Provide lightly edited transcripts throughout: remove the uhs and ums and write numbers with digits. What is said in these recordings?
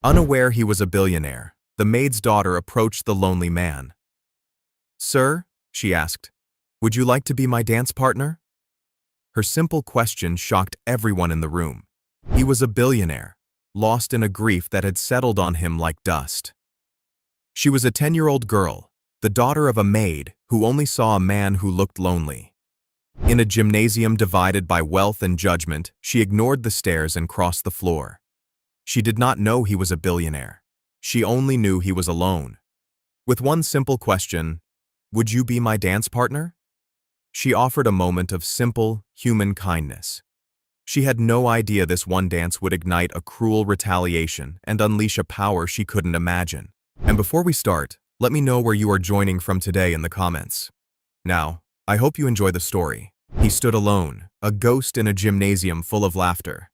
Unaware he was a billionaire, the maid's daughter approached the lonely man. "Sir," she asked, "would you like to be my dance partner?" Her simple question shocked everyone in the room. He was a billionaire, lost in a grief that had settled on him like dust. She was a 10-year-old girl, the daughter of a maid who only saw a man who looked lonely. In a gymnasium divided by wealth and judgment, she ignored the stares and crossed the floor. She did not know he was a billionaire. She only knew he was alone. With one simple question, "Would you be my dance partner?" she offered a moment of simple, human kindness. She had no idea this one dance would ignite a cruel retaliation and unleash a power she couldn't imagine. And before we start, let me know where you are joining from today in the comments. Now, I hope you enjoy the story. He stood alone, a ghost in a gymnasium full of laughter.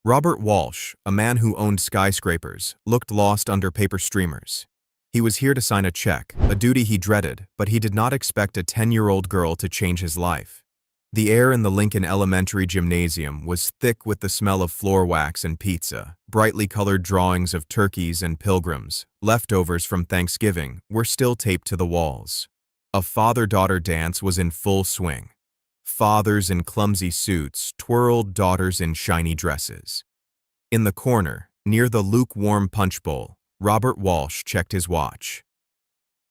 Robert Walsh, a man who owned skyscrapers, looked lost under paper streamers. He was here to sign a check, a duty he dreaded, but he did not expect a 10-year-old girl to change his life. The air in the Lincoln Elementary Gymnasium was thick with the smell of floor wax and pizza. Brightly colored drawings of turkeys and pilgrims, leftovers from Thanksgiving, were still taped to the walls. A father-daughter dance was in full swing. Fathers in clumsy suits twirled daughters in shiny dresses. In the corner, near the lukewarm punch bowl, Robert Walsh checked his watch.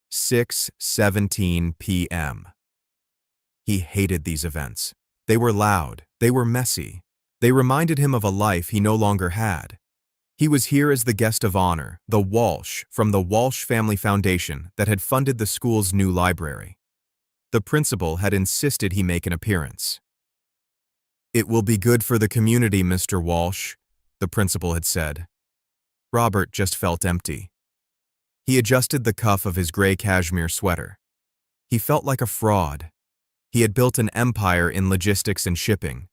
6:17 p.m. He hated these events. They were loud, they were messy. They reminded him of a life he no longer had. He was here as the guest of honor, the Walsh from the Walsh Family Foundation that had funded the school's new library. The principal had insisted he make an appearance. "It will be good for the community, Mr. Walsh," the principal had said. Robert just felt empty. He adjusted the cuff of his gray cashmere sweater. He felt like a fraud. He had built an empire in logistics and shipping.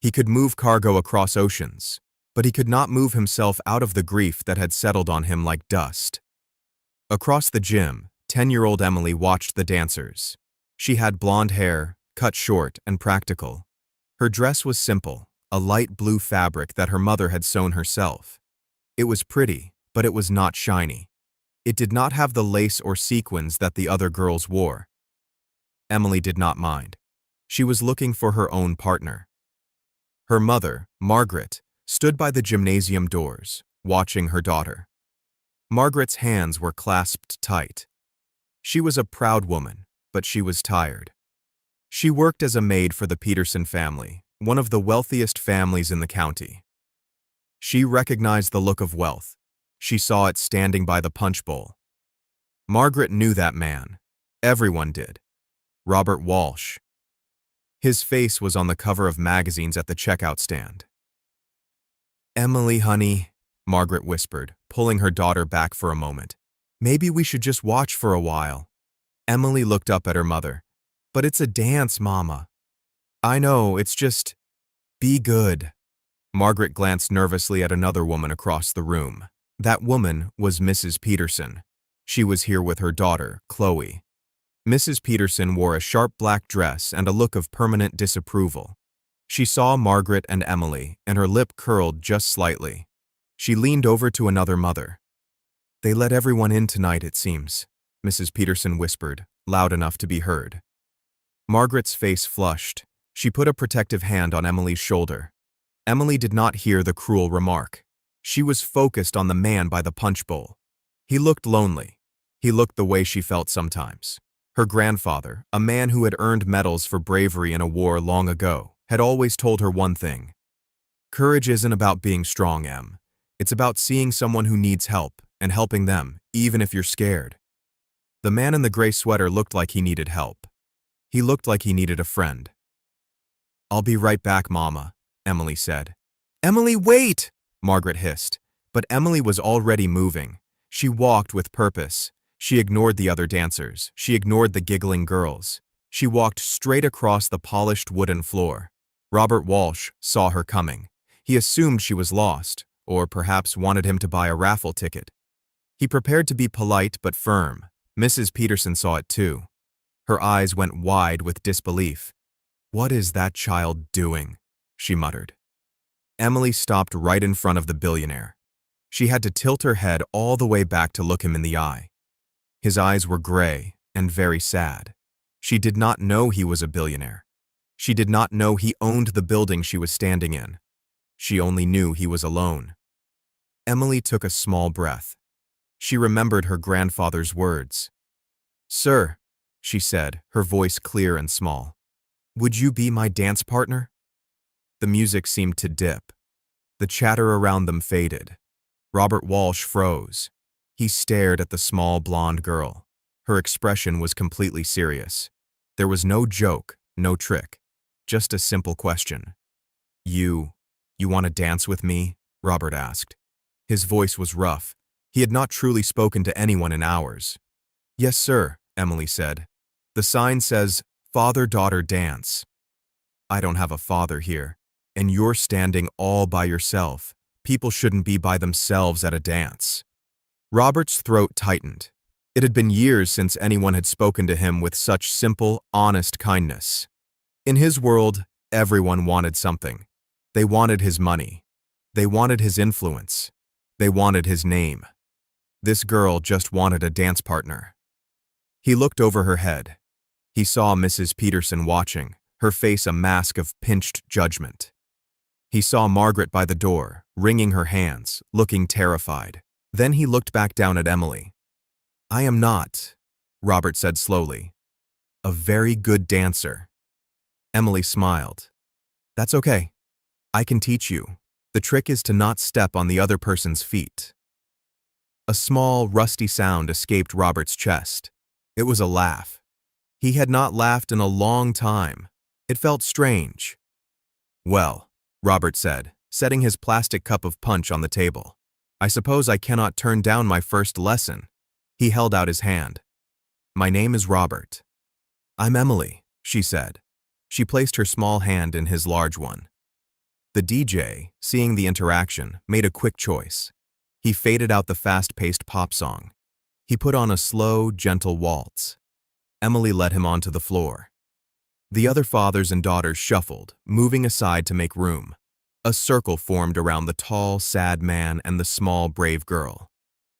He could move cargo across oceans, but he could not move himself out of the grief that had settled on him like dust. Across the gym, 10-year-old Emily watched the dancers. She had blonde hair, cut short and practical. Her dress was simple, a light blue fabric that her mother had sewn herself. It was pretty, but it was not shiny. It did not have the lace or sequins that the other girls wore. Emily did not mind. She was looking for her own partner. Her mother, Margaret, stood by the gymnasium doors, watching her daughter. Margaret's hands were clasped tight. She was a proud woman, but she was tired. She worked as a maid for the Peterson family, one of the wealthiest families in the county. She recognized the look of wealth. She saw it standing by the punch bowl. Margaret knew that man. Everyone did. Robert Walsh. His face was on the cover of magazines at the checkout stand. "Emily, honey," Margaret whispered, pulling her daughter back for a moment. "Maybe we should just watch for a while." Emily looked up at her mother. "But it's a dance, Mama." "I know, it's just... be good." Margaret glanced nervously at another woman across the room. That woman was Mrs. Peterson. She was here with her daughter, Chloe. Mrs. Peterson wore a sharp black dress and a look of permanent disapproval. She saw Margaret and Emily, and her lip curled just slightly. She leaned over to another mother. "They let everyone in tonight, it seems," Mrs. Peterson whispered, loud enough to be heard. Margaret's face flushed. She put a protective hand on Emily's shoulder. Emily did not hear the cruel remark. She was focused on the man by the punch bowl. He looked lonely. He looked the way she felt sometimes. Her grandfather, a man who had earned medals for bravery in a war long ago, had always told her one thing. "Courage isn't about being strong, Em. It's about seeing someone who needs help and helping them, even if you're scared." The man in the gray sweater looked like he needed help. He looked like he needed a friend. "I'll be right back, Mama," Emily said. "Emily, wait!" Margaret hissed. But Emily was already moving. She walked with purpose. She ignored the other dancers. She ignored the giggling girls. She walked straight across the polished wooden floor. Robert Walsh saw her coming. He assumed she was lost, or perhaps wanted him to buy a raffle ticket. He prepared to be polite but firm. Mrs. Peterson saw it too. Her eyes went wide with disbelief. "What is that child doing?" she muttered. Emily stopped right in front of the billionaire. She had to tilt her head all the way back to look him in the eye. His eyes were gray and very sad. She did not know he was a billionaire. She did not know he owned the building she was standing in. She only knew he was alone. Emily took a small breath. She remembered her grandfather's words. "Sir," she said, her voice clear and small, "would you be my dance partner?" The music seemed to dip. The chatter around them faded. Robert Walsh froze. He stared at the small blonde girl. Her expression was completely serious. There was no joke, no trick, just a simple question. You want to dance with me?" Robert asked. His voice was rough. He had not truly spoken to anyone in hours. "Yes, sir," Emily said. "The sign says, father-daughter dance." "I don't have a father here, and you're standing all by yourself. People shouldn't be by themselves at a dance." Robert's throat tightened. It had been years since anyone had spoken to him with such simple, honest kindness. In his world, everyone wanted something. They wanted his money. They wanted his influence. They wanted his name. This girl just wanted a dance partner. He looked over her head. He saw Mrs. Peterson watching, her face a mask of pinched judgment. He saw Margaret by the door, wringing her hands, looking terrified. Then he looked back down at Emily. "I am not," Robert said slowly, "a very good dancer." Emily smiled. "That's okay. I can teach you. The trick is to not step on the other person's feet." A small, rusty sound escaped Robert's chest. It was a laugh. He had not laughed in a long time. It felt strange. "Well," Robert said, setting his plastic cup of punch on the table, "I suppose I cannot turn down my first lesson." He held out his hand. "My name is Robert." "I'm Emily," she said. She placed her small hand in his large one. The DJ, seeing the interaction, made a quick choice. He faded out the fast-paced pop song. He put on a slow, gentle waltz. Emily led him onto the floor. The other fathers and daughters shuffled, moving aside to make room. A circle formed around the tall, sad man and the small, brave girl.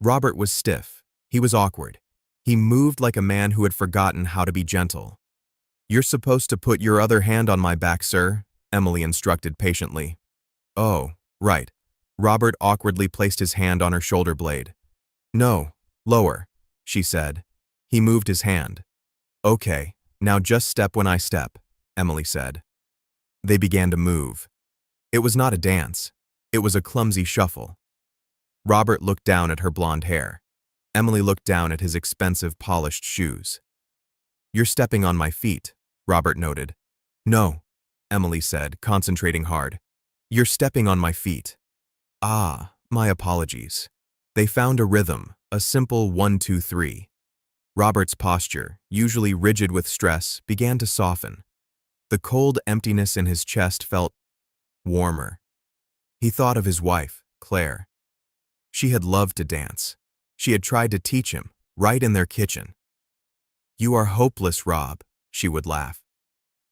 Robert was stiff. He was awkward. He moved like a man who had forgotten how to be gentle. "You're supposed to put your other hand on my back, sir," Emily instructed patiently. "Oh, right." Robert awkwardly placed his hand on her shoulder blade. "No, lower," she said. He moved his hand. "Okay, now just step when I step," Emily said. They began to move. It was not a dance. It was a clumsy shuffle. Robert looked down at her blonde hair. Emily looked down at his expensive, polished shoes. "You're stepping on my feet," Robert noted. "No," Emily said, concentrating hard. "You're stepping on my feet." "Ah, my apologies." They found a rhythm, a simple 1-2-3. Robert's posture, usually rigid with stress, began to soften. The cold emptiness in his chest felt warmer. He thought of his wife, Claire. She had loved to dance. She had tried to teach him, right in their kitchen. "You are hopeless, Rob," she would laugh.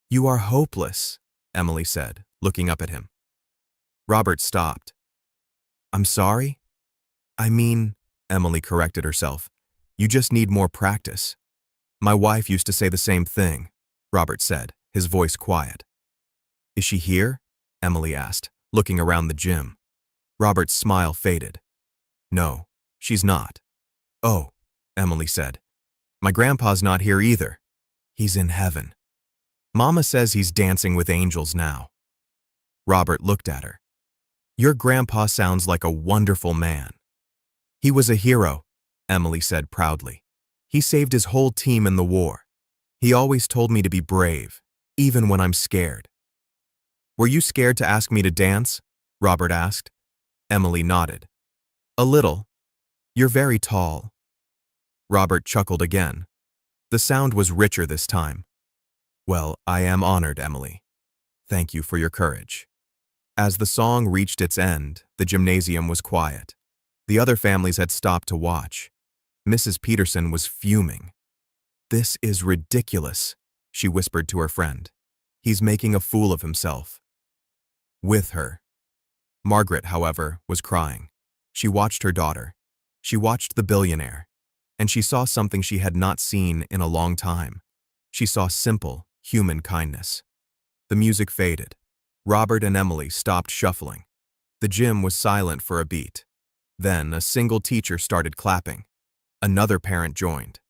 "You are hopeless," Emily said, looking up at him. Robert stopped. "I'm sorry?" "I mean," Emily corrected herself, "you just need more practice." "My wife used to say the same thing," Robert said, his voice quiet. "Is she here?" Emily asked, looking around the gym. Robert's smile faded. "No, she's not." "Oh," Emily said. "My grandpa's not here either. He's in heaven. Mama says he's dancing with angels now." Robert looked at her. "Your grandpa sounds like a wonderful man." "He was a hero," Emily said proudly. "He saved his whole team in the war. He always told me to be brave, even when I'm scared." "Were you scared to ask me to dance?" Robert asked. Emily nodded. "A little. You're very tall." Robert chuckled again. The sound was richer this time. "Well, I am honored, Emily. Thank you for your courage." As the song reached its end, the gymnasium was quiet. The other families had stopped to watch. Mrs. Peterson was fuming. "This is ridiculous," she whispered to her friend. "He's making a fool of himself." With her. Margaret, however, was crying. She watched her daughter. She watched the billionaire. And she saw something she had not seen in a long time. She saw simple, human kindness. The music faded. Robert and Emily stopped shuffling. The gym was silent for a beat. Then a single teacher started clapping. Another parent joined.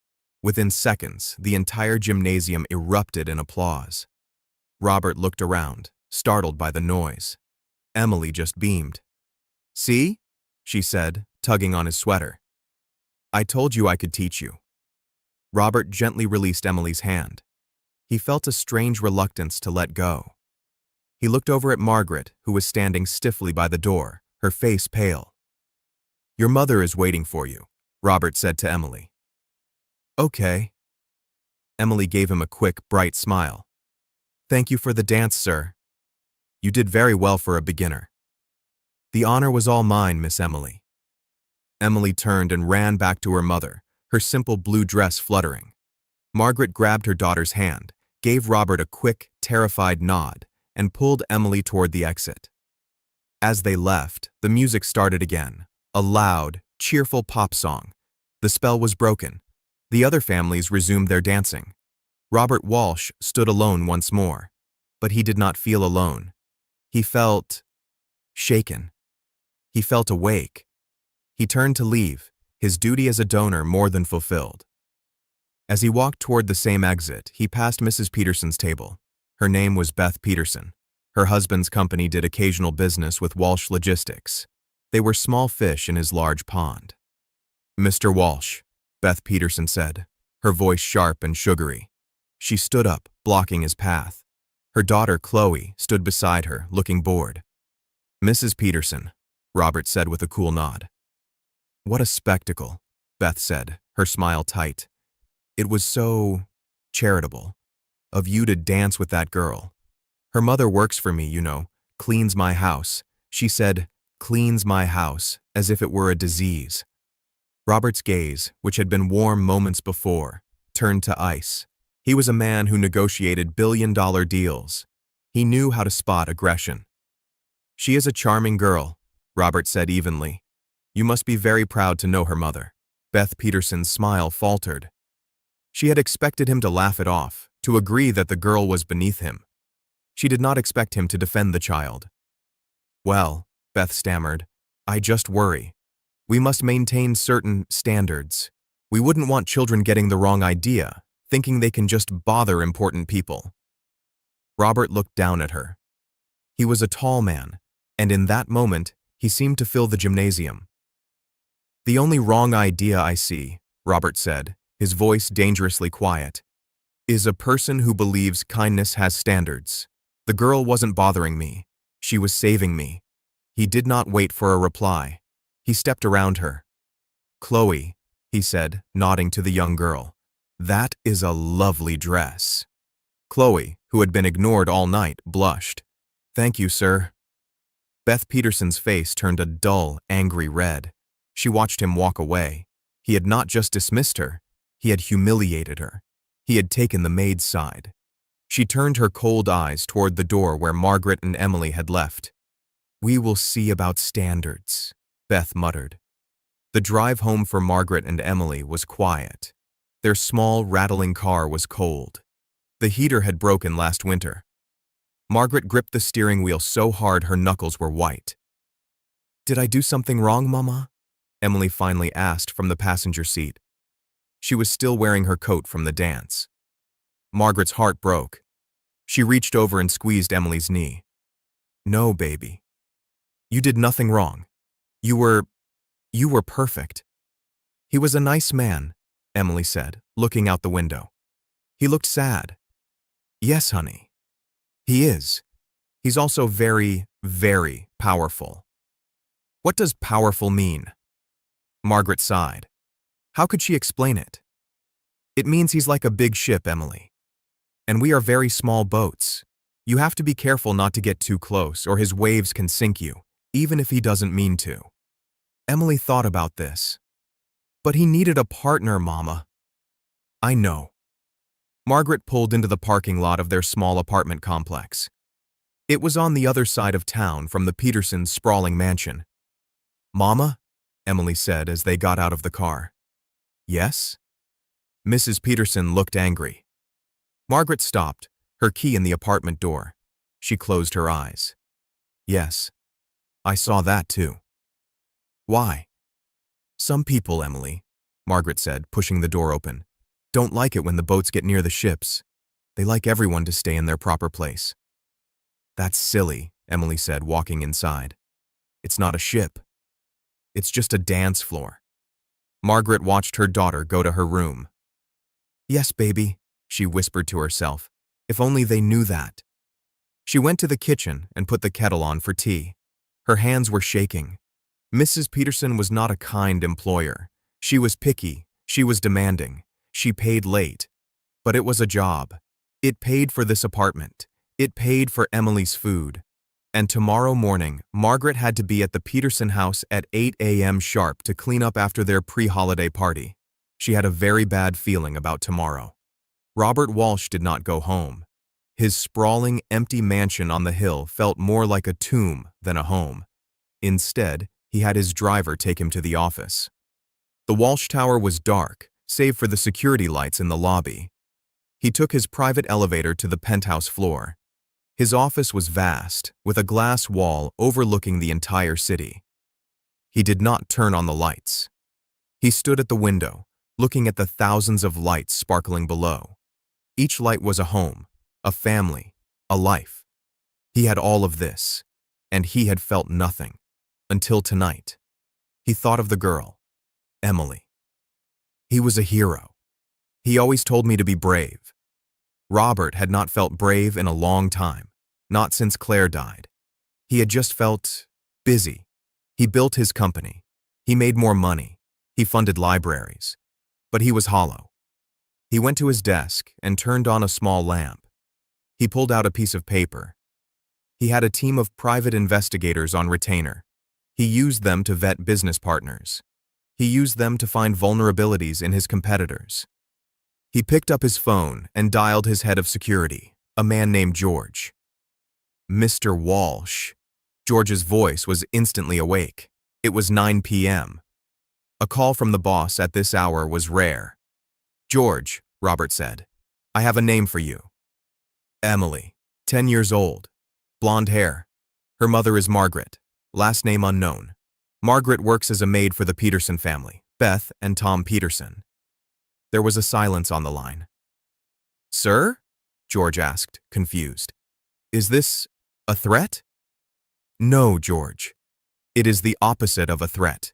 Within seconds, the entire gymnasium erupted in applause. Robert looked around, startled by the noise. Emily just beamed. "See?" she said, tugging on his sweater. "I told you I could teach you." Robert gently released Emily's hand. He felt a strange reluctance to let go. He looked over at Margaret, who was standing stiffly by the door, her face pale. "Your mother is waiting for you," Robert said to Emily. "Okay." Emily gave him a quick, bright smile. "Thank you for the dance, sir. You did very well for a beginner." "The honor was all mine, Miss Emily." Emily turned and ran back to her mother, her simple blue dress fluttering. Margaret grabbed her daughter's hand, gave Robert a quick, terrified nod, and pulled Emily toward the exit. As they left, the music started again, a loud, cheerful pop song. The spell was broken. The other families resumed their dancing. Robert Walsh stood alone once more, but he did not feel alone. He felt shaken. He felt awake. He turned to leave, his duty as a donor more than fulfilled. As he walked toward the same exit, he passed Mrs. Peterson's table. Her name was Beth Peterson. Her husband's company did occasional business with Walsh Logistics. They were small fish in his large pond. "Mr. Walsh," Beth Peterson said, her voice sharp and sugary. She stood up, blocking his path. Her daughter, Chloe, stood beside her, looking bored. "Mrs. Peterson," Robert said with a cool nod. "What a spectacle," Beth said, her smile tight. "It was so charitable of you to dance with that girl. Her mother works for me, you know, cleans my house." She said, "cleans my house," as if it were a disease. Robert's gaze, which had been warm moments before, turned to ice. He was a man who negotiated billion-dollar deals. He knew how to spot aggression. "She is a charming girl," Robert said evenly. "You must be very proud to know her mother." Beth Peterson's smile faltered. She had expected him to laugh it off, to agree that the girl was beneath him. She did not expect him to defend the child. "Well," Beth stammered, "I just worry. We must maintain certain standards. We wouldn't want children getting the wrong idea, thinking they can just bother important people." Robert looked down at her. He was a tall man, and in that moment, he seemed to fill the gymnasium. "The only wrong idea I see," Robert said, his voice dangerously quiet, "is a person who believes kindness has standards. The girl wasn't bothering me. She was saving me." He did not wait for a reply. He stepped around her. "Chloe," he said, nodding to the young girl, "that is a lovely dress." Chloe, who had been ignored all night, blushed. "Thank you, sir." Beth Peterson's face turned a dull, angry red. She watched him walk away. He had not just dismissed her, he had humiliated her. He had taken the maid's side. She turned her cold eyes toward the door where Margaret and Emily had left. "We will see about standards," Beth muttered. The drive home for Margaret and Emily was quiet. Their small, rattling car was cold. The heater had broken last winter. Margaret gripped the steering wheel so hard her knuckles were white. "Did I do something wrong, Mama?" Emily finally asked from the passenger seat. She was still wearing her coat from the dance. Margaret's heart broke. She reached over and squeezed Emily's knee. "No, baby. You did nothing wrong. You were perfect." "He was a nice man," Emily said, looking out the window. "He looked sad." "Yes, honey. He is. He's also very, very powerful." "What does powerful mean?" Margaret sighed. How could she explain it? "It means he's like a big ship, Emily. And we are very small boats. You have to be careful not to get too close or his waves can sink you, even if he doesn't mean to." Emily thought about this. "But he needed a partner, Mama." "I know." Margaret pulled into the parking lot of their small apartment complex. It was on the other side of town from the Petersons' sprawling mansion. "Mama, Emily said as they got out of the car. Yes? Mrs. Peterson looked angry. Margaret stopped, her key in the apartment door. She closed her eyes. Yes, I saw that too. Why? Some people, Emily, Margaret said, pushing the door open, don't like it when the boats get near the ships. They like everyone to stay in their proper place. That's silly, Emily said, walking inside. It's not a ship. It's just a dance floor. Margaret watched her daughter go to her room. Yes, baby, she whispered to herself. If only they knew that. She went to the kitchen and put the kettle on for tea. Her hands were shaking. Mrs. Peterson was not a kind employer. She was picky, she was demanding, she paid late. But it was a job. It paid for this apartment. It paid for Emily's food. And tomorrow morning, Margaret had to be at the Peterson house at 8 a.m. sharp to clean up after their pre-holiday party. She had a very bad feeling about tomorrow. Robert Walsh did not go home. His sprawling, empty mansion on the hill felt more like a tomb than a home. Instead, he had his driver take him to the office. The Walsh Tower was dark, save for the security lights in the lobby. He took his private elevator to the penthouse floor. His office was vast, with a glass wall overlooking the entire city. He did not turn on the lights. He stood at the window, looking at the thousands of lights sparkling below. Each light was a home, a family, a life. He had all of this, and he had felt nothing. Until tonight. He thought of the girl, Emily. He was a hero. He always told me to be brave. Robert had not felt brave in a long time, not since Claire died. He had just felt busy. He built his company. He made more money. He funded libraries. But he was hollow. He went to his desk and turned on a small lamp. He pulled out a piece of paper. He had a team of private investigators on retainer. He used them to vet business partners. He used them to find vulnerabilities in his competitors. He picked up his phone and dialed his head of security, a man named George. Mr. Walsh. George's voice was instantly awake. It was 9 p.m. A call from the boss at this hour was rare. George, Robert said, I have a name for you. Emily, 10 years old, blonde hair. Her mother is Margaret, last name unknown. Margaret works as a maid for the Peterson family, Beth and Tom Peterson. There was a silence on the line. Sir? George asked, confused. Is this a threat? No, George. It is the opposite of a threat.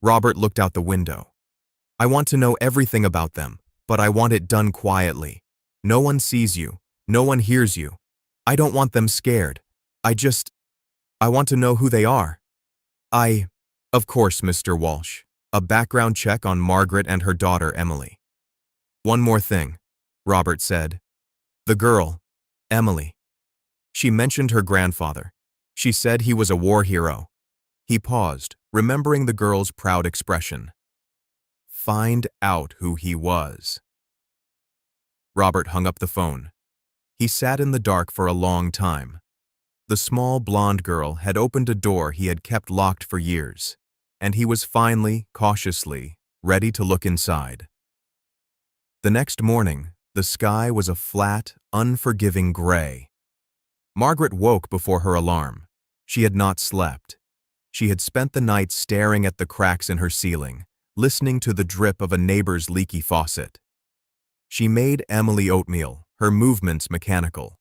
Robert looked out the window. I want to know everything about them, but I want it done quietly. No one sees you. No one hears you. I don't want them scared. I want to know who they are. Of course, Mr. Walsh. A background check on Margaret and her daughter, Emily. One more thing, Robert said. The girl, Emily. She mentioned her grandfather. She said he was a war hero. He paused, remembering the girl's proud expression. Find out who he was. Robert hung up the phone. He sat in the dark for a long time. The small blonde girl had opened a door he had kept locked for years, and he was finally, cautiously, ready to look inside. The next morning, the sky was a flat, unforgiving gray. Margaret woke before her alarm. She had not slept. She had spent the night staring at the cracks in her ceiling, listening to the drip of a neighbor's leaky faucet. She made Emily oatmeal, her movements mechanical.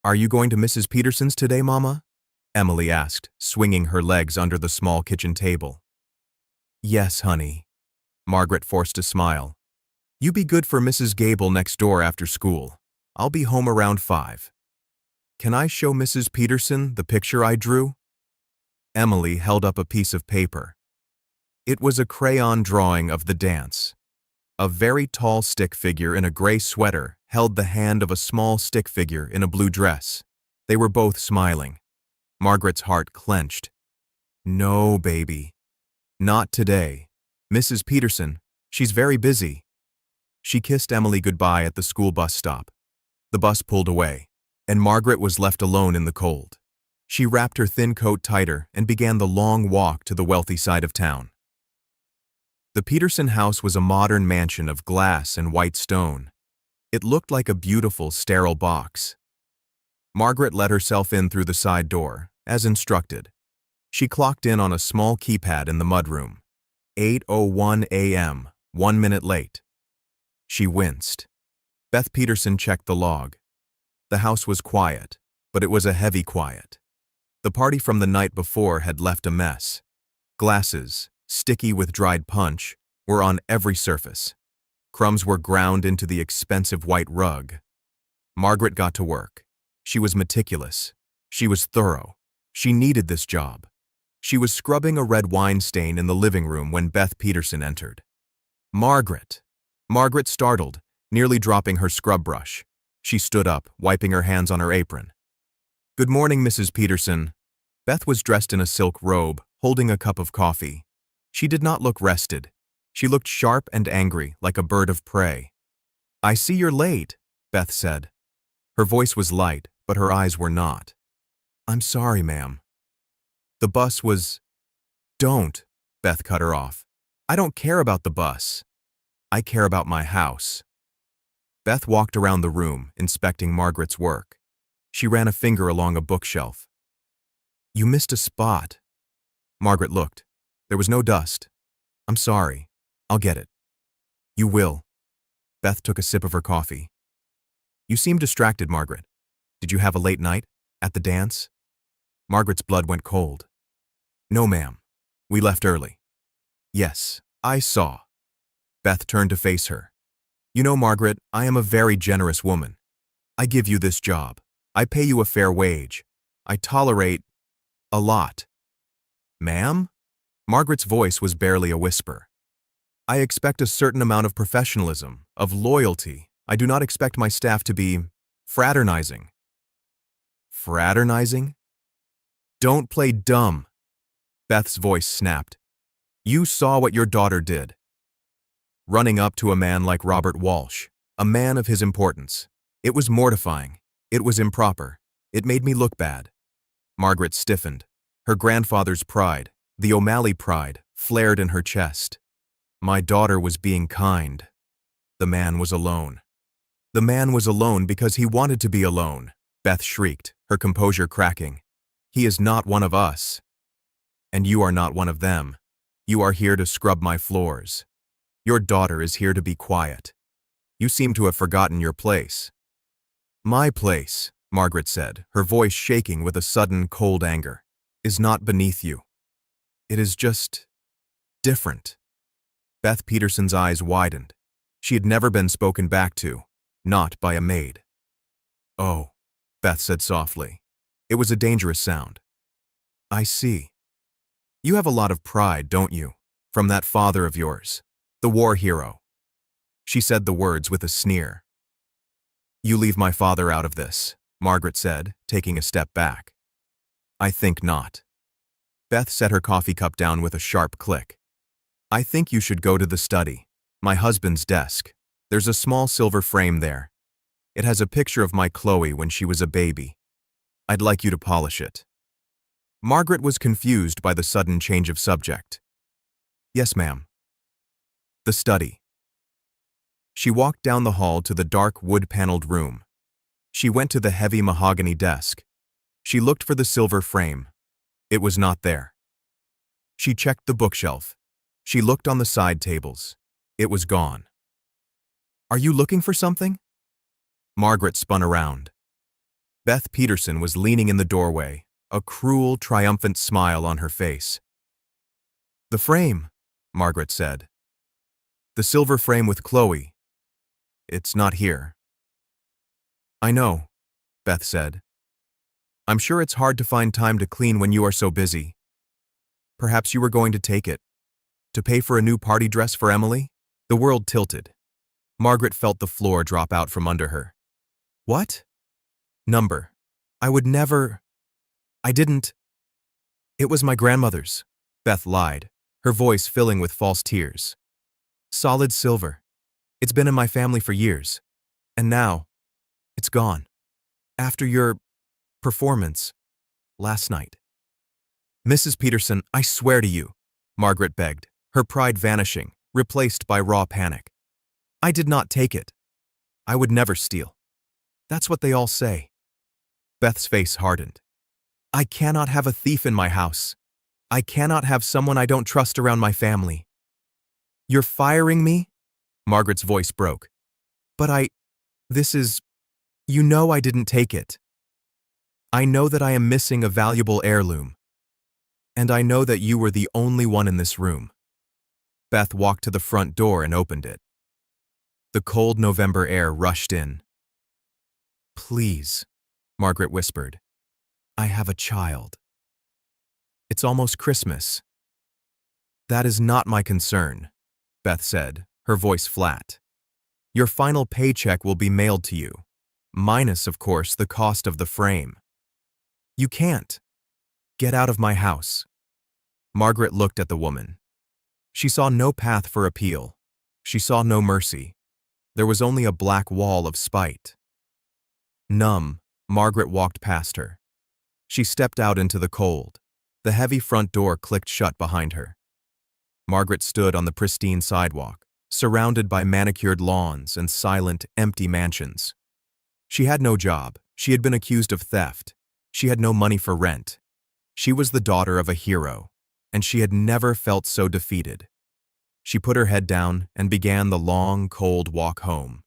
Are you going to Mrs. Peterson's today, Mama? Emily asked, swinging her legs under the small kitchen table. Yes, honey. Margaret forced a smile. You be good for Mrs. Gable next door after school. I'll be home around 5. Can I show Mrs. Peterson the picture I drew? Emily held up a piece of paper. It was a crayon drawing of the dance. A very tall stick figure in a gray sweater held the hand of a small stick figure in a blue dress. They were both smiling. Margaret's heart clenched. No, baby. Not today. Mrs. Peterson, she's very busy. She kissed Emily goodbye at the school bus stop. The bus pulled away, and Margaret was left alone in the cold. She wrapped her thin coat tighter and began the long walk to the wealthy side of town. The Peterson house was a modern mansion of glass and white stone. It looked like a beautiful, sterile box. Margaret let herself in through the side door, as instructed. She clocked in on a small keypad in the mudroom. 8:01 a.m., 1 minute late. She winced. Beth Peterson checked the log. The house was quiet, but it was a heavy quiet. The party from the night before had left a mess. Glasses, sticky with dried punch, were on every surface. Crumbs were ground into the expensive white rug. Margaret got to work. She was meticulous. She was thorough. She needed this job. She was scrubbing a red wine stain in the living room when Beth Peterson entered. Margaret! Margaret startled, nearly dropping her scrub brush. She stood up, wiping her hands on her apron. "Good morning, Mrs. Peterson." Beth was dressed in a silk robe, holding a cup of coffee. She did not look rested. She looked sharp and angry, like a bird of prey. "I see you're late," Beth said. Her voice was light, but her eyes were not. "I'm sorry, ma'am." "The bus was—" "Don't," Beth cut her off. "I don't care about the bus. I care about my house." Beth walked around the room, inspecting Margaret's work. She ran a finger along a bookshelf. "You missed a spot." Margaret looked. There was no dust. "I'm sorry. I'll get it." "You will." Beth took a sip of her coffee. "You seem distracted, Margaret. Did you have a late night? At the dance?" Margaret's blood went cold. "No, ma'am. We left early." "Yes, I saw." Beth turned to face her. "You know, Margaret, I am a very generous woman. I give you this job. I pay you a fair wage. I tolerate a lot." "Ma'am?" Margaret's voice was barely a whisper. "I expect a certain amount of professionalism, of loyalty. I do not expect my staff to be fraternizing." "Fraternizing?" "Don't play dumb." Beth's voice snapped. "You saw what your daughter did. Running up to a man like Robert Walsh, a man of his importance. It was mortifying. It was improper. It made me look bad." Margaret stiffened. Her grandfather's pride, the O'Malley pride, flared in her chest. "My daughter was being kind." The man was alone. "The man was alone because he wanted to be alone," Beth shrieked, her composure cracking. "He is not one of us. And you are not one of them. You are here to scrub my floors. Your daughter is here to be quiet. You seem to have forgotten your place." "My place," Margaret said, her voice shaking with a sudden cold anger, "is not beneath you. It is just different." Beth Peterson's eyes widened. She had never been spoken back to, not by a maid. "Oh," Beth said softly. It was a dangerous sound. "I see. You have a lot of pride, don't you? From that father of yours, the war hero." She said the words with a sneer. "You leave my father out of this," Margaret said, taking a step back. "I think not." Beth set her coffee cup down with a sharp click. "I think you should go to the study, my husband's desk. There's a small silver frame there. It has a picture of my Chloe when she was a baby. I'd like you to polish it." Margaret was confused by the sudden change of subject. "Yes, ma'am." The study. She walked down the hall to the dark wood-paneled room. She went to the heavy mahogany desk. She looked for the silver frame. It was not there. She checked the bookshelf. She looked on the side tables. It was gone. "Are you looking for something?" Margaret spun around. Beth Peterson was leaning in the doorway, a cruel, triumphant smile on her face. "The frame," Margaret said. "The silver frame with Chloe. It's not here." "I know," Beth said. "I'm sure it's hard to find time to clean when you are so busy. Perhaps you were going to take it. To pay for a new party dress for Emily?" The world tilted. Margaret felt the floor drop out from under her. "What?" "Number. I would never. I didn't. It was my grandmother's," Beth lied, her voice filling with false tears. "Solid silver. It's been in my family for years. And now, it's gone. After your performance." last night. Mrs. Peterson, I swear to you, Margaret begged, her pride vanishing, replaced by raw panic. I did not take it. I would never steal. That's what they all say. Beth's face hardened. I cannot have a thief in my house. I cannot have someone I don't trust around my family. You're firing me? Margaret's voice broke. But you know I didn't take it. I know that I am missing a valuable heirloom. And I know that you were the only one in this room. Beth walked to the front door and opened it. The cold November air rushed in. Please, Margaret whispered. I have a child. It's almost Christmas. That is not my concern, Beth said, her voice flat. Your final paycheck will be mailed to you, minus, of course, the cost of the frame. You can't. Get out of my house. Margaret looked at the woman. She saw no path for appeal. She saw no mercy. There was only a black wall of spite. Numb, Margaret walked past her. She stepped out into the cold. The heavy front door clicked shut behind her. Margaret stood on the pristine sidewalk, surrounded by manicured lawns and silent, empty mansions. She had no job. She had been accused of theft. She had no money for rent. She was the daughter of a hero, and she had never felt so defeated. She put her head down and began the long, cold walk home.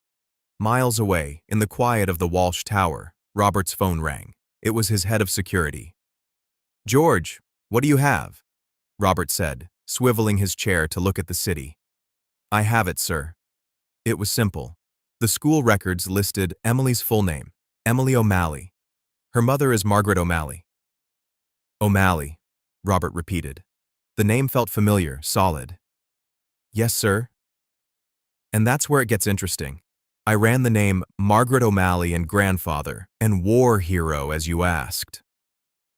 Miles away, in the quiet of the Walsh Tower, Robert's phone rang. It was his head of security. George, what do you have? Robert said, swiveling his chair to look at the city. I have it, sir. It was simple. The school records listed Emily's full name, Emily O'Malley. Her mother is Margaret O'Malley. O'Malley, Robert repeated. The name felt familiar, solid. Yes, sir. And that's where it gets interesting. I ran the name Margaret O'Malley and grandfather and war hero as you asked.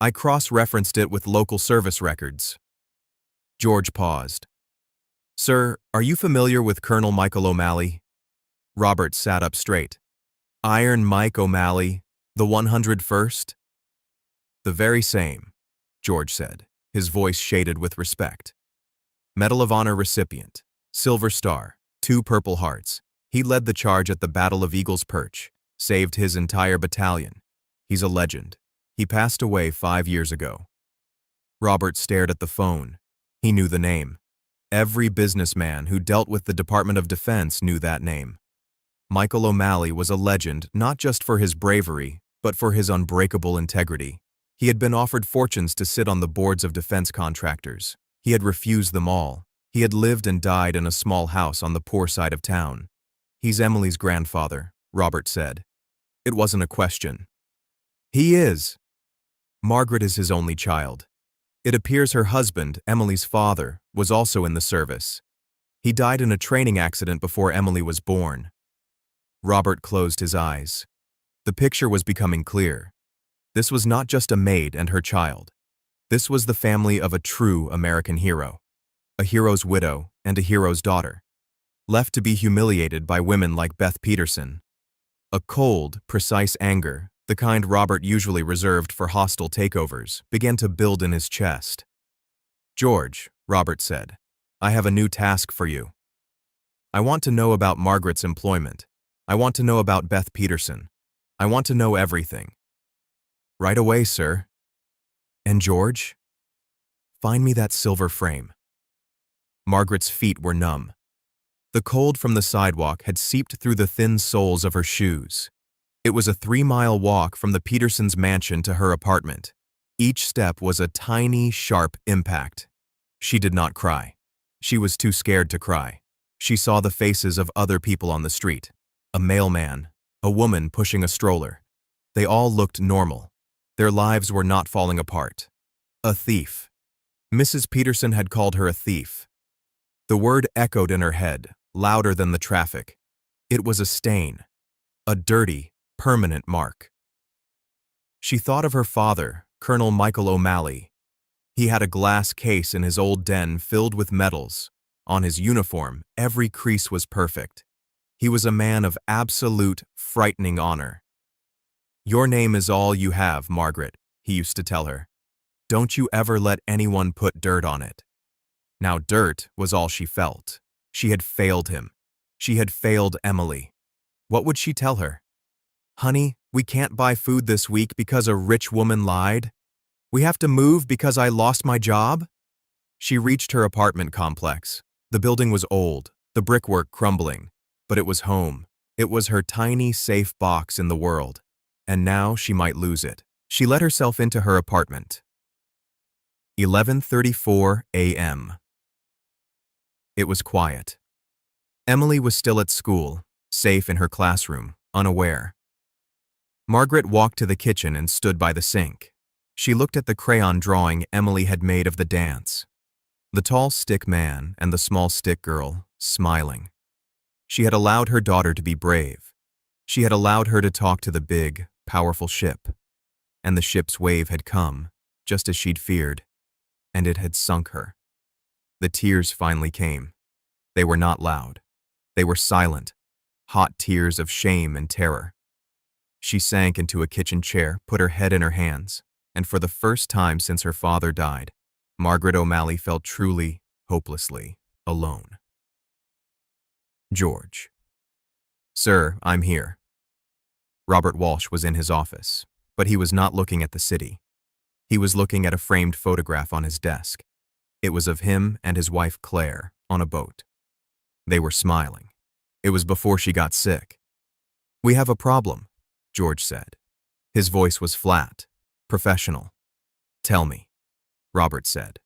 I cross-referenced it with local service records. George paused. Sir, are you familiar with Colonel Michael O'Malley? Robert sat up straight. Iron Mike O'Malley, the 101st? The very same, George said, his voice shaded with respect. Medal of Honor recipient, Silver Star, 2 Purple Hearts. He led the charge at the Battle of Eagle's Perch, saved his entire battalion. He's a legend. He passed away 5 years ago. Robert stared at the phone. He knew the name. Every businessman who dealt with the Department of Defense knew that name. Michael O'Malley was a legend not just for his bravery, but for his unbreakable integrity. He had been offered fortunes to sit on the boards of defense contractors. He had refused them all. He had lived and died in a small house on the poor side of town. He's Emily's grandfather, Robert said. It wasn't a question. He is. Margaret is his only child. It appears her husband, Emily's father, was also in the service. He died in a training accident before Emily was born. Robert closed his eyes. The picture was becoming clear. This was not just a maid and her child. This was the family of a true American hero. A hero's widow and a hero's daughter. Left to be humiliated by women like Beth Peterson. A cold, precise anger, the kind Robert usually reserved for hostile takeovers, began to build in his chest. George, Robert said, I have a new task for you. I want to know about Margaret's employment. I want to know about Beth Peterson. I want to know everything. Right away, sir. And George? Find me that silver frame. Margaret's feet were numb. The cold from the sidewalk had seeped through the thin soles of her shoes. It was a 3-mile walk from the Petersons' mansion to her apartment. Each step was a tiny, sharp impact. She did not cry. She was too scared to cry. She saw the faces of other people on the street. A mailman, a woman pushing a stroller. They all looked normal. Their lives were not falling apart. A thief. Mrs. Peterson had called her a thief. The word echoed in her head, louder than the traffic. It was a stain. A dirty, permanent mark. She thought of her father, Colonel Michael O'Malley. He had a glass case in his old den filled with medals. On his uniform, every crease was perfect. He was a man of absolute, frightening honor. Your name is all you have, Margaret, he used to tell her. Don't you ever let anyone put dirt on it. Now dirt was all she felt. She had failed him. She had failed Emily. What would she tell her? Honey, we can't buy food this week because a rich woman lied. We have to move because I lost my job? She reached her apartment complex. The building was old, the brickwork crumbling, but it was home. It was her tiny, safe box in the world. And now she might lose it. She let herself into her apartment. 11:34 a.m. It was quiet. Emily was still at school, safe in her classroom, unaware. Margaret walked to the kitchen and stood by the sink. She looked at the crayon drawing Emily had made of the dance. The tall stick man and the small stick girl, smiling. She had allowed her daughter to be brave. She had allowed her to talk to the big, powerful ship. And the ship's wave had come, just as she'd feared, and it had sunk her. The tears finally came. They were not loud. They were silent, hot tears of shame and terror. She sank into a kitchen chair, put her head in her hands, and for the first time since her father died, Margaret O'Malley felt truly, hopelessly alone. George. Sir, I'm here. Robert Walsh was in his office, but he was not looking at the city. He was looking at a framed photograph on his desk. It was of him and his wife Claire on a boat. They were smiling. It was before she got sick. We have a problem, George said. His voice was flat, professional. Tell me, Robert said.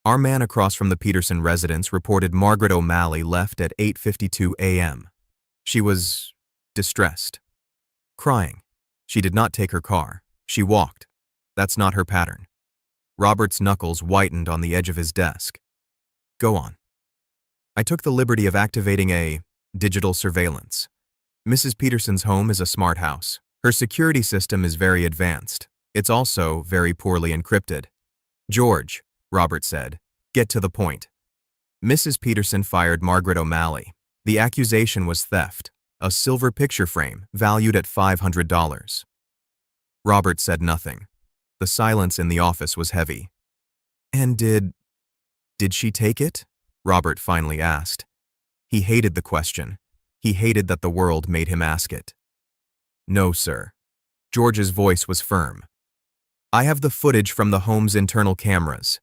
Our man across from the Peterson residence reported Margaret O'Malley left at 8:52 a.m. She was distressed, crying. She did not take her car. She walked. That's not her pattern. Robert's knuckles whitened on the edge of his desk. Go on. I took the liberty of activating a digital surveillance. Mrs. Peterson's home is a smart house. Her security system is very advanced. It's also very poorly encrypted. George, Robert said, get to the point. Mrs. Peterson fired Margaret O'Malley. The accusation was theft, a silver picture frame valued at $500. Robert said nothing. The silence in the office was heavy. And did she take it? Robert finally asked. He hated the question. He hated that the world made him ask it. No, sir. George's voice was firm. I have the footage from the home's internal cameras.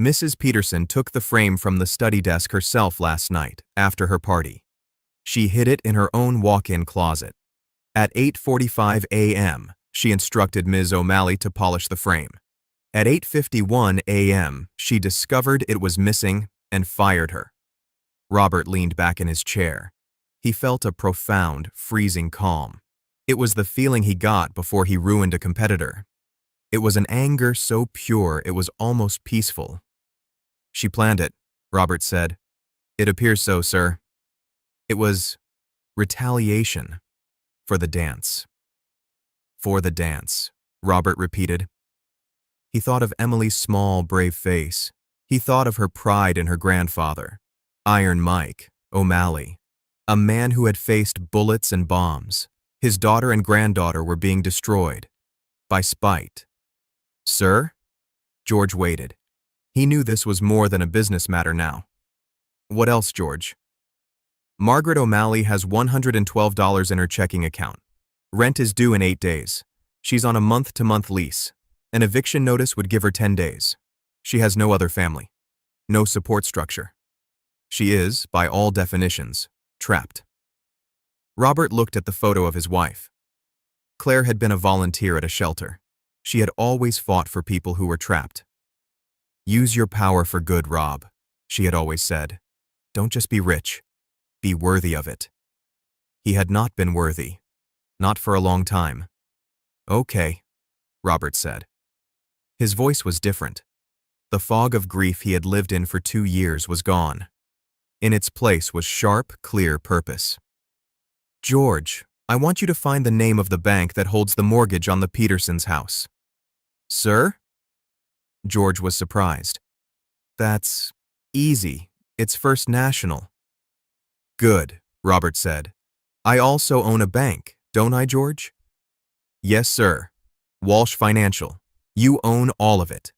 Mrs. Peterson took the frame from the study desk herself last night, after her party. She hid it in her own walk-in closet. At 8:45 a.m., she instructed Ms. O'Malley to polish the frame. At 8:51 a.m., she discovered it was missing and fired her. Robert leaned back in his chair. He felt a profound, freezing calm. It was the feeling he got before he ruined a competitor. It was an anger so pure it was almost peaceful. She planned it, Robert said. It appears so, sir. It was retaliation for the dance. For the dance, Robert repeated. He thought of Emily's small, brave face. He thought of her pride in her grandfather, Iron Mike O'Malley, a man who had faced bullets and bombs. His daughter and granddaughter were being destroyed by spite. Sir? George waited. He knew this was more than a business matter now. What else, George? Margaret O'Malley has $112 in her checking account. Rent is due in 8 days. She's on a month-to-month lease. An eviction notice would give her 10 days. She has no other family, no support structure. She is, by all definitions, trapped. Robert looked at the photo of his wife. Claire had been a volunteer at a shelter. She had always fought for people who were trapped. Use your power for good, Rob, she had always said. Don't just be rich. Be worthy of it. He had not been worthy. Not for a long time. Okay, Robert said. His voice was different. The fog of grief he had lived in for 2 years was gone. In its place was sharp, clear purpose. George, I want you to find the name of the bank that holds the mortgage on the Petersons' house. Sir? George was surprised. That's easy. It's First National. Good, Robert said. I also own a bank, don't I, George? Yes, sir. Walsh Financial. You own all of it.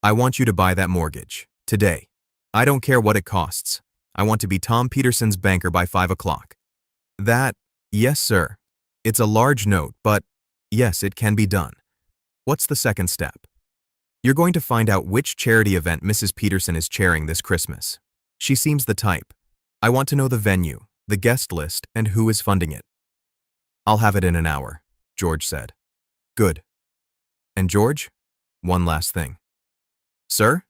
I want you to buy that mortgage. Today. I don't care what it costs. I want to be Tom Peterson's banker by 5 o'clock. That, yes, sir. It's a large note, but yes, it can be done. What's the second step? You're going to find out which charity event Mrs. Peterson is chairing this Christmas. She seems the type. I want to know the venue, the guest list, and who is funding it. I'll have it in an hour, George said. Good. And George, one last thing. Sir?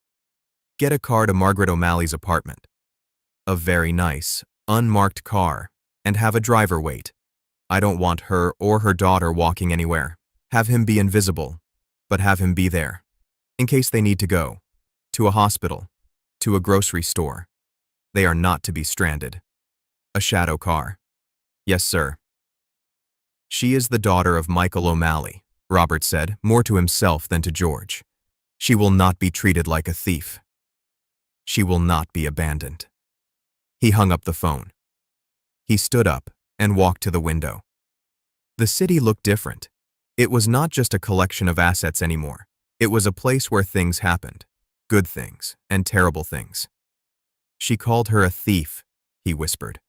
Get a car to Margaret O'Malley's apartment. A very nice, unmarked car, and have a driver wait. I don't want her or her daughter walking anywhere. Have him be invisible, but have him be there. In case they need to go. To a hospital. To a grocery store. They are not to be stranded. A shadow car. Yes, sir. She is the daughter of Michael O'Malley, Robert said, more to himself than to George. She will not be treated like a thief. She will not be abandoned. He hung up the phone. He stood up and walked to the window. The city looked different. It was not just a collection of assets anymore. It was a place where things happened, good things and terrible things. She called her a thief, he whispered.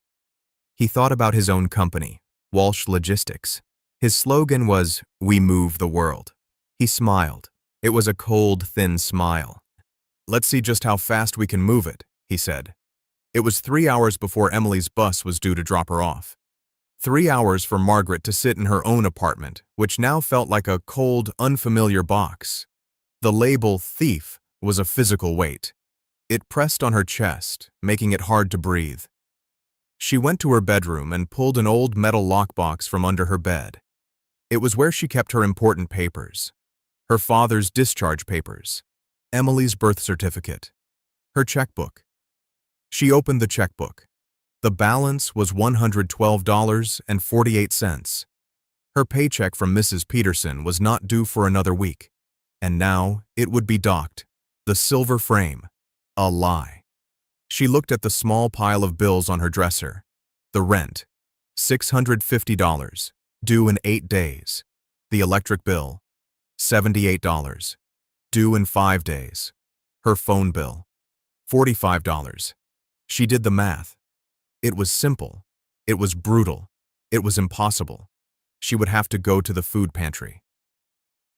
He thought about his own company, Walsh Logistics. His slogan was, "We move the world." He smiled. It was a cold, thin smile. Let's see just how fast we can move it, he said. It was 3 hours before Emily's bus was due to drop her off. 3 hours for Margaret to sit in her own apartment, which now felt like a cold, unfamiliar box. The label thief was a physical weight. It pressed on her chest, making it hard to breathe. She went to her bedroom and pulled an old metal lockbox from under her bed. It was where she kept her important papers. Her father's discharge papers, Emily's birth certificate, her checkbook. She opened the checkbook. The balance was $112.48. Her paycheck from Mrs. Peterson was not due for another week, and now it would be docked. The silver frame. A lie. She looked at the small pile of bills on her dresser. The rent, $650, due in 8 days. The electric bill, $78, due in 5 days. Her phone bill, $45. She did the math. It was simple. It was brutal. It was impossible. She would have to go to the food pantry.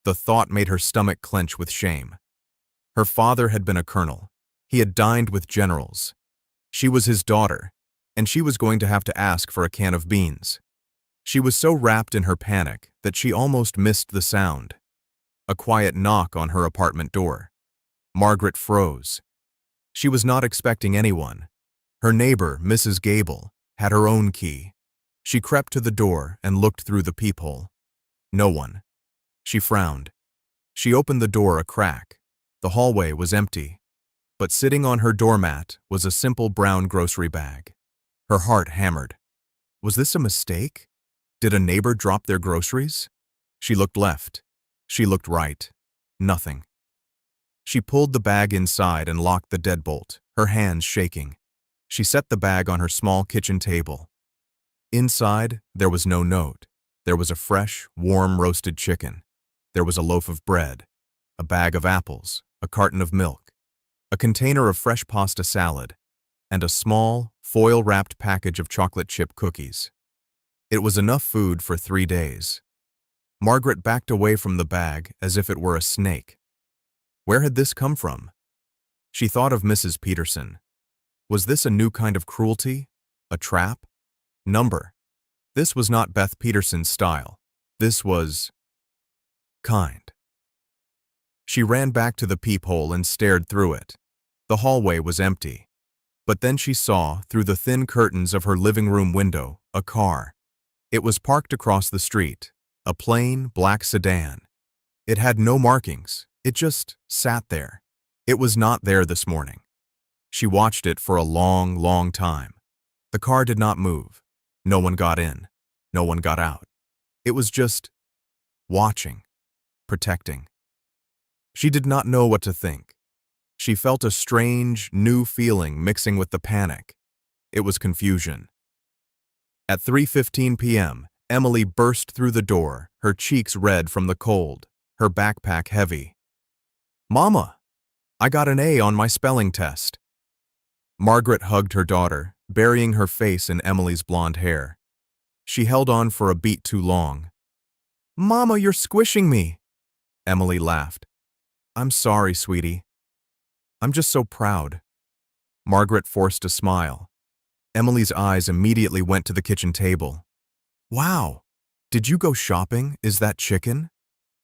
The thought made her stomach clench with shame. Her father had been a colonel. He had dined with generals. She was his daughter, and she was going to have to ask for a can of beans. She was so wrapped in her panic that she almost missed the sound. A quiet knock on her apartment door. Margaret froze. She was not expecting anyone. Her neighbor, Mrs. Gable, had her own key. She crept to the door and looked through the peephole. No one. She frowned. She opened the door a crack. The hallway was empty. But sitting on her doormat was a simple brown grocery bag. Her heart hammered. Was this a mistake? Did a neighbor drop their groceries? She looked left. She looked right. Nothing. She pulled the bag inside and locked the deadbolt, her hands shaking. She set the bag on her small kitchen table. Inside, there was no note. There was a fresh, warm roasted chicken. There was a loaf of bread, a bag of apples, a carton of milk, a container of fresh pasta salad, and a small, foil-wrapped package of chocolate chip cookies. It was enough food for 3 days. Margaret backed away from the bag as if it were a snake. Where had this come from? She thought of Mrs. Peterson. Was this a new kind of cruelty? A trap? Number. This was not Beth Peterson's style. This was kind. She ran back to the peephole and stared through it. The hallway was empty. But then she saw, through the thin curtains of her living room window, a car. It was parked across the street, a plain, black sedan. It had no markings. It just sat there. It was not there this morning. She watched it for a long, long time. The car did not move. No one got in. No one got out. It was just watching, protecting. She did not know what to think. She felt a strange, new feeling mixing with the panic. It was confusion. At 3:15 p.m., Emily burst through the door, her cheeks red from the cold, her backpack heavy. "Mama, I got an A on my spelling test." Margaret hugged her daughter, burying her face in Emily's blonde hair. She held on for a beat too long. "Mama, you're squishing me." Emily laughed. "I'm sorry, sweetie. I'm just so proud." Margaret forced a smile. Emily's eyes immediately went to the kitchen table. "Wow, did you go shopping? Is that chicken?"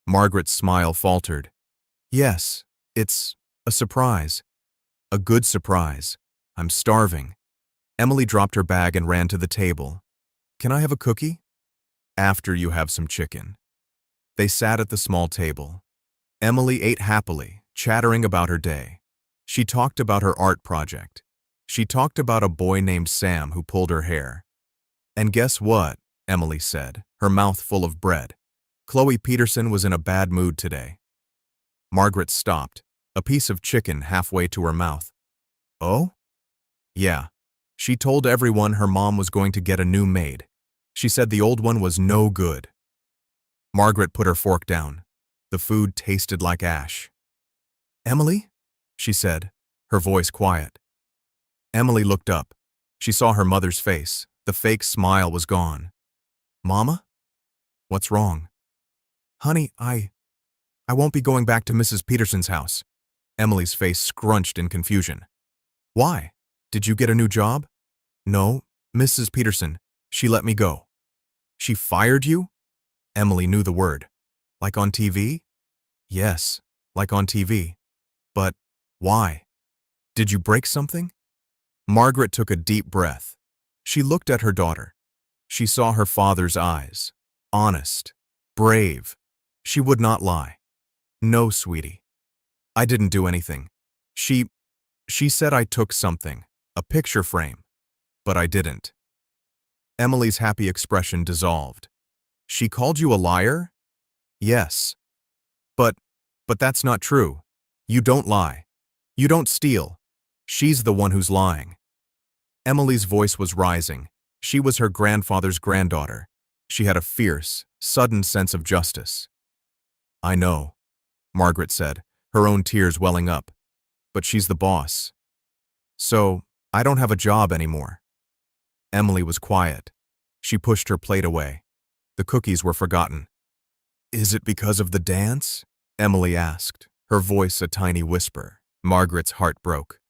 Margaret's smile faltered. "Yes, it's a surprise. A good surprise. I'm starving." Emily dropped her bag and ran to the table. "Can I have a cookie?" "After you have some chicken." They sat at the small table. Emily ate happily, chattering about her day. She talked about her art project. She talked about a boy named Sam who pulled her hair. "And guess what?" Emily said, her mouth full of bread. "Chloe Peterson was in a bad mood today." Margaret stopped, a piece of chicken halfway to her mouth. "Oh?" "Yeah. She told everyone her mom was going to get a new maid. She said the old one was no good." Margaret put her fork down. The food tasted like ash. "Emily?" she said, her voice quiet. Emily looked up. She saw her mother's face. The fake smile was gone. "Mama? What's wrong?" "Honey, I won't be going back to Mrs. Peterson's house." Emily's face scrunched in confusion. "Why? Did you get a new job?" "No, Mrs. Peterson. She let me go." "She fired you?" Emily knew the word. "Like on TV?" "Yes, like on TV. But why? Did you break something?" Margaret took a deep breath. She looked at her daughter. She saw her father's eyes. Honest. Brave. She would not lie. "No, sweetie. I didn't do anything. She said I took something, a picture frame, but I didn't." Emily's happy expression dissolved. "She called you a liar?" "Yes. But that's not true. You don't lie. You don't steal. She's the one who's lying." Emily's voice was rising. She was her grandfather's granddaughter. She had a fierce, sudden sense of justice. "I know," Margaret said, her own tears welling up. "But she's the boss. So, I don't have a job anymore." Emily was quiet. She pushed her plate away. The cookies were forgotten. "Is it because of the dance?" Emily asked, her voice a tiny whisper. Margaret's heart broke.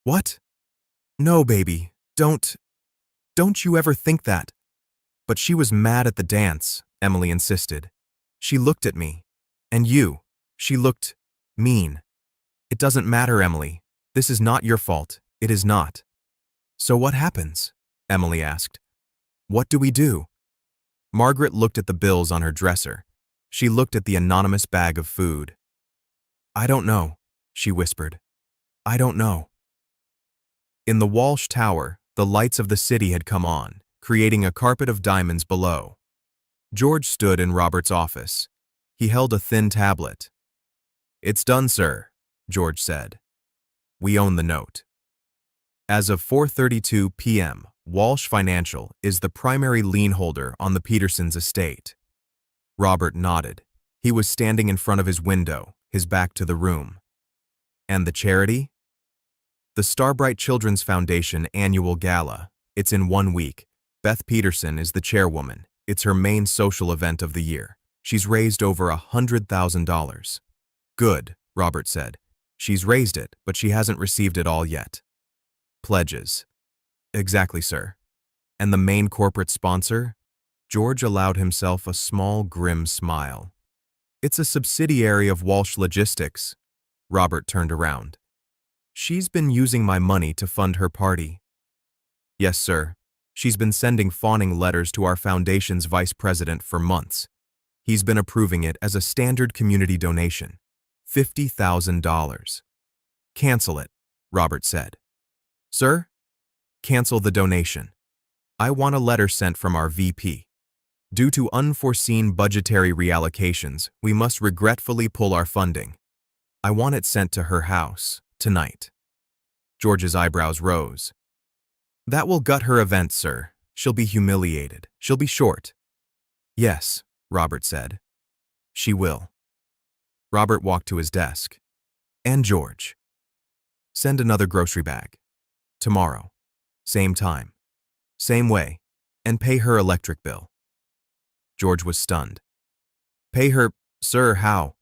"What? No, baby, don't you ever think that." "But she was mad at the dance," Emily insisted. "She looked at me. And you. She looked mean." "It doesn't matter, Emily. This is not your fault. It is not." "So what happens?" Emily asked. "What do we do?" Margaret looked at the bills on her dresser. She looked at the anonymous bag of food. "I don't know," she whispered. "I don't know." In the Walsh Tower, the lights of the city had come on, creating a carpet of diamonds below. George stood in Robert's office. He held a thin tablet. "It's done, sir," George said. "We own the note." As of 4:32 p.m., Walsh Financial is the primary lien holder on the Petersons' estate. Robert nodded. He was standing in front of his window, his back to the room. "And the charity?" "The Starbright Children's Foundation Annual Gala. It's in 1 week. Beth Peterson is the chairwoman. It's her main social event of the year. She's raised over $100,000. "Good," Robert said. "She's raised it, but she hasn't received it all yet." "Pledges." "Exactly, sir." "And the main corporate sponsor?" George allowed himself a small, grim smile. "It's a subsidiary of Walsh Logistics." Robert turned around. "She's been using my money to fund her party." "Yes, sir. She's been sending fawning letters to our foundation's vice president for months. He's been approving it as a standard community donation. $50,000. "Cancel it," Robert said. "Sir? Cancel the donation. I want a letter sent from our VP. Due to unforeseen budgetary reallocations, we must regretfully pull our funding. I want it sent to her house, tonight." George's eyebrows rose. "That will gut her event, sir. She'll be humiliated. She'll be short." Yes, Robert said. She will. Robert walked to his desk. And George. Send another grocery bag. Tomorrow. Same time. Same way. And pay her electric bill. George was stunned. Pay her, sir, how?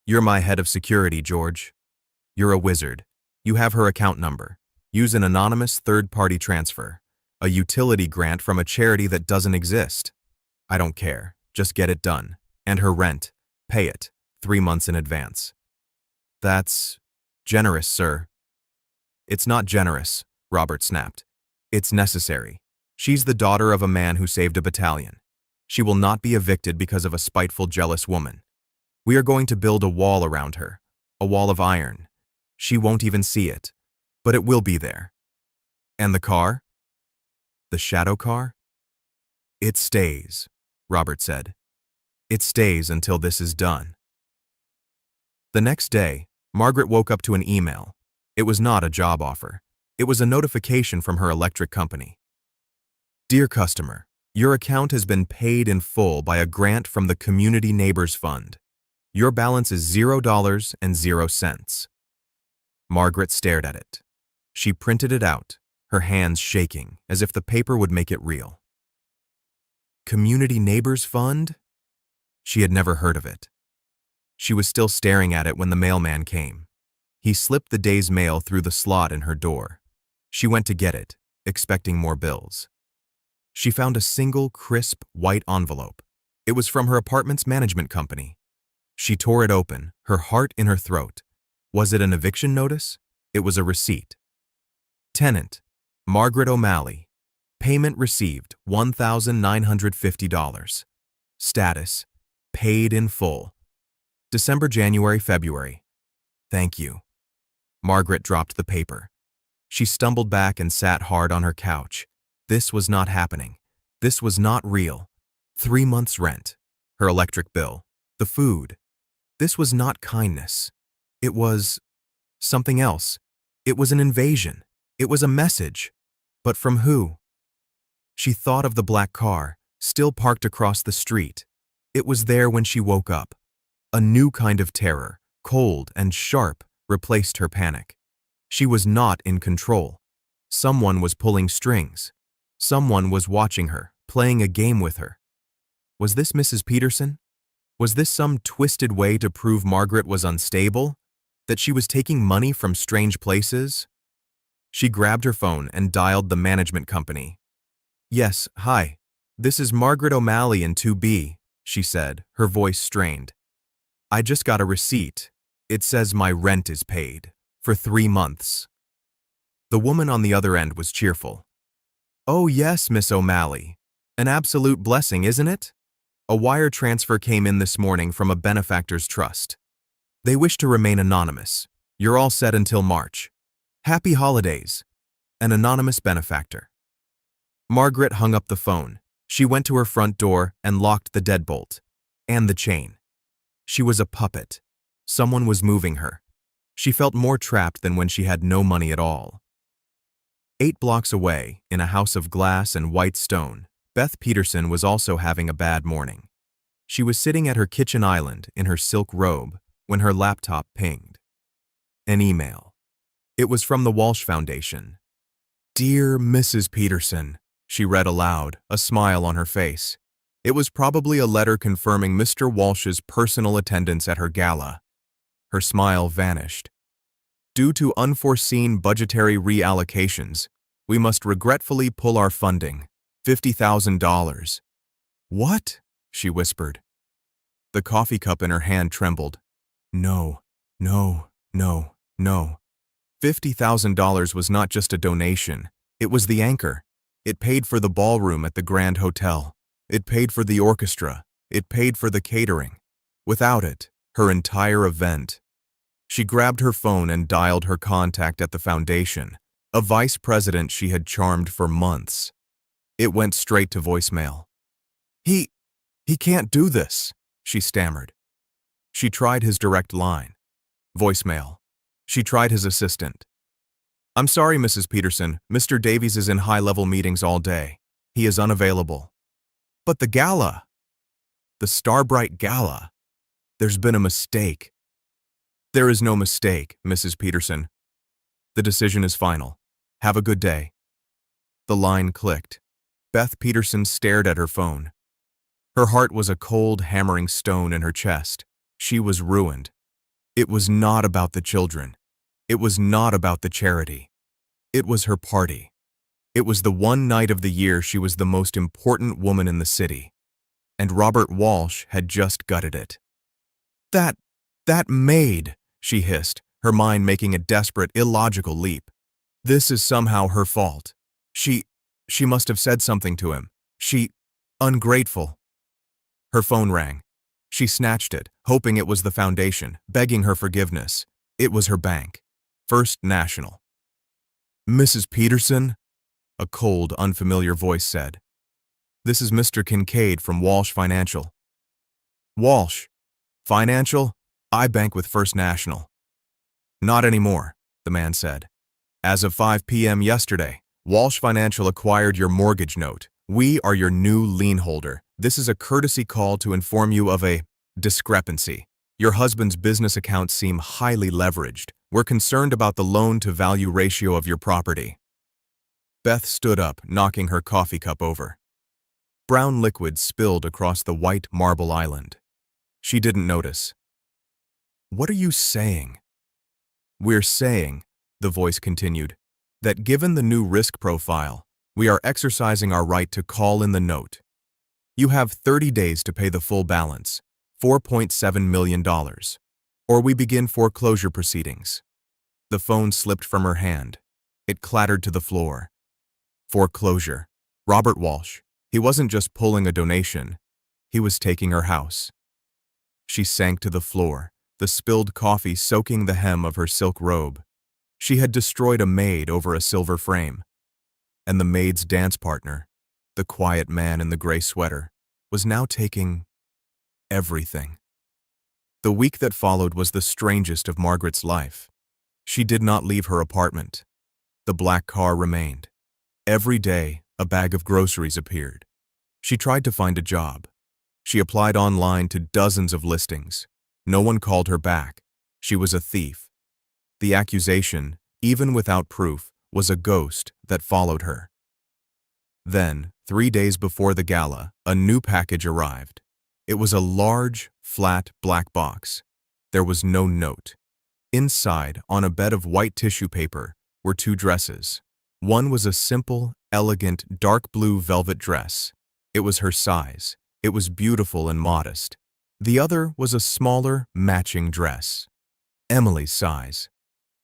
You're my head of security, George. You're a wizard. You have her account number. Use an anonymous third-party transfer. A utility grant from a charity that doesn't exist. I don't care. Just get it done. And her rent. Pay it. 3 months in advance. That's generous, sir. It's not generous, Robert snapped. It's necessary. She's the daughter of a man who saved a battalion. She will not be evicted because of a spiteful, jealous woman. We are going to build a wall around her. A wall of iron. She won't even see it. But it will be there. And the car? The shadow car? It stays, Robert said. It stays until this is done. The next day, Margaret woke up to an email. It was not a job offer. It was a notification from her electric company. Dear customer, your account has been paid in full by a grant from the Community Neighbors Fund. Your balance is $0.00. Margaret stared at it. She printed it out, her hands shaking, as if the paper would make it real. Community Neighbors Fund? She had never heard of it. She was still staring at it when the mailman came. He slipped the day's mail through the slot in her door. She went to get it, expecting more bills. She found a single, crisp, white envelope. It was from her apartment's management company. She tore it open, her heart in her throat. Was it an eviction notice? It was a receipt. Tenant, Margaret O'Malley. Payment received, $1,950. Status, paid in full. December, January, February. Thank you. Margaret dropped the paper. She stumbled back and sat hard on her couch. This was not happening. This was not real. 3 months' rent, her electric bill, the food. This was not kindness. It was something else. It was an invasion. It was a message. But from who? She thought of the black car, still parked across the street. It was there when she woke up. A new kind of terror, cold and sharp, replaced her panic. She was not in control. Someone was pulling strings. Someone was watching her, playing a game with her. Was this Mrs. Peterson? Was this some twisted way to prove Margaret was unstable? That she was taking money from strange places? She grabbed her phone and dialed the management company. Yes, hi. This is Margaret O'Malley in 2B, she said, her voice strained. I just got a receipt. It says my rent is paid. For 3 months. The woman on the other end was cheerful. Oh yes, Miss O'Malley. An absolute blessing, isn't it? A wire transfer came in this morning from a benefactor's trust. They wish to remain anonymous. You're all set until March. Happy holidays. An anonymous benefactor. Margaret hung up the phone. She went to her front door and locked the deadbolt. And the chain. She was a puppet. Someone was moving her. She felt more trapped than when she had no money at all. 8 blocks away, in a house of glass and white stone, Beth Peterson was also having a bad morning. She was sitting at her kitchen island in her silk robe when her laptop pinged. An email. It was from the Walsh Foundation. Dear Mrs. Peterson, she read aloud, a smile on her face. It was probably a letter confirming Mr. Walsh's personal attendance at her gala. Her smile vanished. Due to unforeseen budgetary reallocations, we must regretfully pull our funding, $50,000. What? She whispered. The coffee cup in her hand trembled. No, no, no, no. $50,000 was not just a donation. It was the anchor. It paid for the ballroom at the Grand Hotel. It paid for the orchestra. It paid for the catering. Without it, her entire event. She grabbed her phone and dialed her contact at the foundation, a vice president she had charmed for months. It went straight to voicemail. He can't do this, she stammered. She tried his direct line. Voicemail. She tried his assistant. I'm sorry, Mrs. Peterson. Mr. Davies is in high-level meetings all day. He is unavailable. But the gala, The Starbright Gala. There's been a mistake. There is no mistake, Mrs. Peterson. The decision is final. Have a good day. The line clicked. Beth Peterson stared at her phone. Her heart was a cold, hammering stone in her chest. She was ruined. It was not about the children. It was not about the charity. It was her party. It was the one night of the year she was the most important woman in the city. And Robert Walsh had just gutted it. That Maid, she hissed, her mind making a desperate, illogical leap. This is somehow her fault. She must have said something to him. Ungrateful. Her phone rang. She snatched it, hoping it was the foundation, begging her forgiveness. It was her bank. First National. Mrs. Peterson? A cold, unfamiliar voice said. This is Mr. Kincaid from Walsh Financial. Walsh? Financial? I bank with First National. Not anymore, the man said. As of 5 p.m. yesterday, Walsh Financial acquired your mortgage note. We are your new lien holder. This is a courtesy call to inform you of a discrepancy. Your husband's business accounts seem highly leveraged. We're concerned about the loan-to-value ratio of your property. Beth stood up, knocking her coffee cup over. Brown liquid spilled across the white marble island. She didn't notice. What are you saying? We're saying, the voice continued, that given the new risk profile, we are exercising our right to call in the note. You have 30 days to pay the full balance, $4.7 million, or we begin foreclosure proceedings. The phone slipped from her hand. It clattered to the floor. Foreclosure. Robert Walsh. He wasn't just pulling a donation. He was taking her house. She sank to the floor, the spilled coffee soaking the hem of her silk robe. She had destroyed a maid over a silver frame. And the maid's dance partner, the quiet man in the gray sweater, was now taking everything. The week that followed was the strangest of Margaret's life. She did not leave her apartment. The black car remained. Every day, a bag of groceries appeared. She tried to find a job. She applied online to dozens of listings. No one called her back. She was a thief. The accusation, even without proof, was a ghost that followed her. Then, 3 days before the gala, a new package arrived. It was a large, flat black box. There was no note. Inside, on a bed of white tissue paper, were 2 dresses. One was a simple, elegant, dark blue velvet dress. It was her size. It was beautiful and modest. The other was a smaller, matching dress. Emily's size.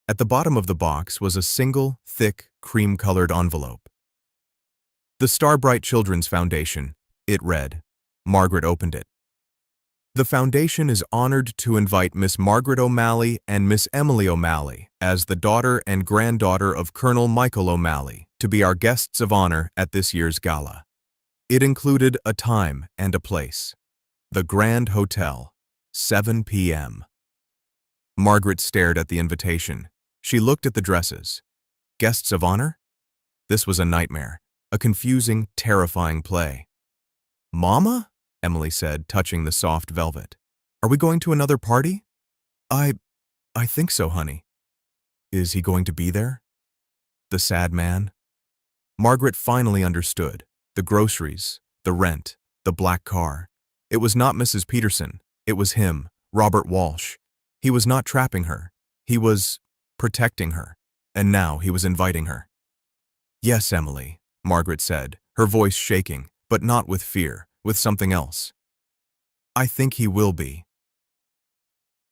At the bottom of the box was a single, thick, cream-colored envelope. The Starbright Children's Foundation, it read. Margaret opened it. The foundation is honored to invite Miss Margaret O'Malley and Miss Emily O'Malley as the daughter and granddaughter of Colonel Michael O'Malley to be our guests of honor at this year's gala. It included a time and a place. The Grand Hotel, 7 p.m. Margaret stared at the invitation. She looked at the dresses. Guests of honor? This was a nightmare, a confusing, terrifying play. Mama? Emily said, touching the soft velvet. Are we going to another party? I think so, honey. Is he going to be there? The sad man? Margaret finally understood. The groceries, the rent, the black car. It was not Mrs. Peterson. It was him, Robert Walsh. He was not trapping her. He was protecting her. And now he was inviting her. Yes, Emily, Margaret said, her voice shaking, but not with fear, with something else. I think he will be.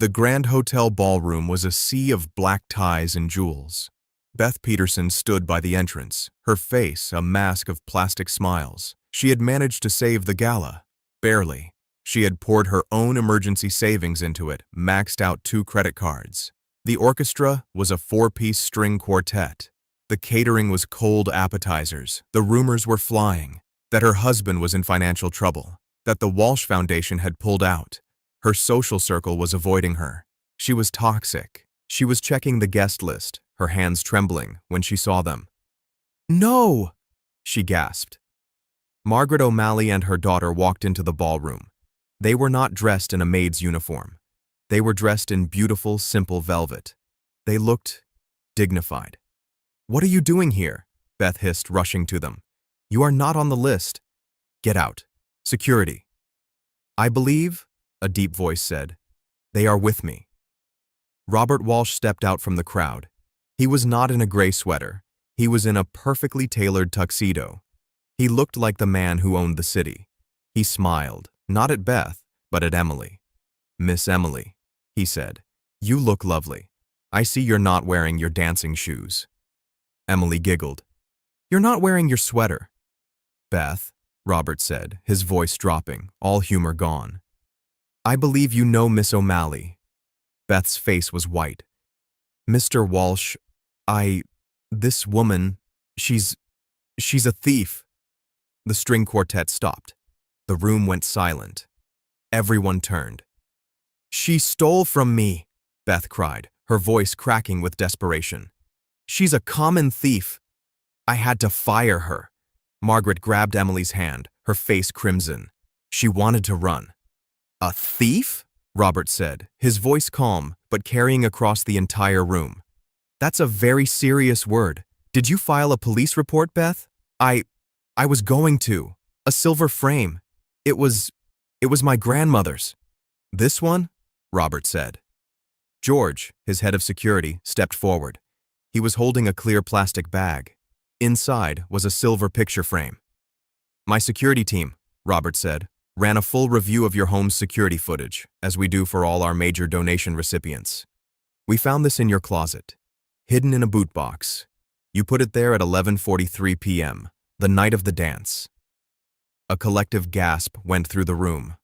The Grand Hotel ballroom was a sea of black ties and jewels. Beth Peterson stood by the entrance, her face a mask of plastic smiles. She had managed to save the gala. Barely. She had poured her own emergency savings into it, maxed out 2 credit cards. The orchestra was a 4-piece string quartet. The catering was cold appetizers. The rumors were flying that her husband was in financial trouble, that the Walsh Foundation had pulled out. Her social circle was avoiding her. She was toxic. She was checking the guest list, her hands trembling when she saw them. No! She gasped. Margaret O'Malley and her daughter walked into the ballroom. They were not dressed in a maid's uniform. They were dressed in beautiful, simple velvet. They looked dignified. "What are you doing here?" Beth hissed, rushing to them. "You are not on the list. Get out. Security." "I believe," a deep voice said, "they are with me." Robert Walsh stepped out from the crowd. He was not in a gray sweater. He was in a perfectly tailored tuxedo. He looked like the man who owned the city. He smiled, not at Beth, but at Emily. "Miss Emily," he said, "you look lovely. I see you're not wearing your dancing shoes." Emily giggled. "You're not wearing your sweater." "Beth," Robert said, his voice dropping, all humor gone. "I believe you know Miss O'Malley." Beth's face was white. "Mr. Walsh, this woman, she's a thief." The string quartet stopped. The room went silent. Everyone turned. "She stole from me," Beth cried, her voice cracking with desperation. "She's a common thief. I had to fire her." Margaret grabbed Emily's hand, her face crimson. She wanted to run. "A thief?" Robert said, his voice calm, but carrying across the entire room. "That's a very serious word. Did you file a police report, Beth?" I was going to. A silver frame. It was my grandmother's." "This one?" Robert said. George, his head of security, stepped forward. He was holding a clear plastic bag. Inside was a silver picture frame. "My security team," Robert said, "ran a full review of your home's security footage, as we do for all our major donation recipients. We found this in your closet, hidden in a boot box. You put it there at 11:43 p.m., the night of the dance." A collective gasp went through the room.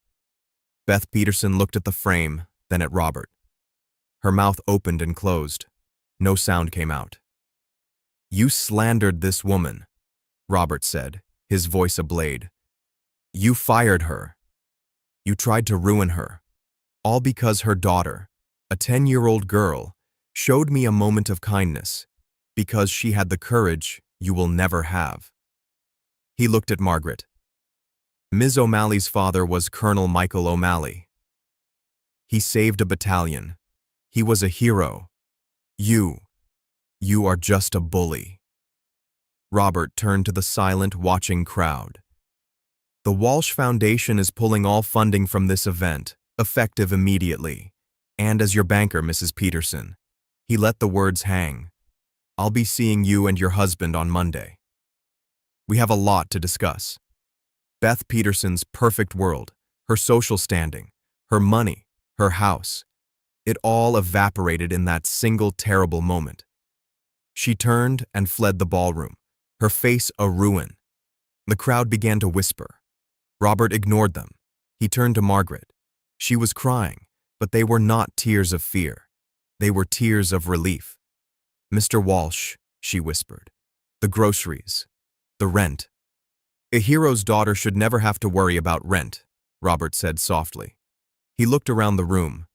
Beth Peterson looked at the frame, then at Robert. Her mouth opened and closed. No sound came out. "You slandered this woman," Robert said, his voice ablade. "You fired her. You tried to ruin her. All because her daughter, a 10-year-old girl, showed me a moment of kindness, because she had the courage you will never have." He looked at Margaret. "Ms. O'Malley's father was Colonel Michael O'Malley. He saved a battalion. He was a hero. You are just a bully." Robert turned to the silent, watching crowd. "The Walsh Foundation is pulling all funding from this event, effective immediately. And as your banker, Mrs. Peterson." He let the words hang. "I'll be seeing you and your husband on Monday. We have a lot to discuss." Beth Peterson's perfect world, her social standing, her money, her house, it all evaporated in that single terrible moment. She turned and fled the ballroom, her face a ruin. The crowd began to whisper. Robert ignored them. He turned to Margaret. She was crying, but they were not tears of fear. They were tears of relief. "Mr. Walsh," she whispered, "the groceries, the rent." "A hero's daughter should never have to worry about rent," Robert said softly. He looked around the room.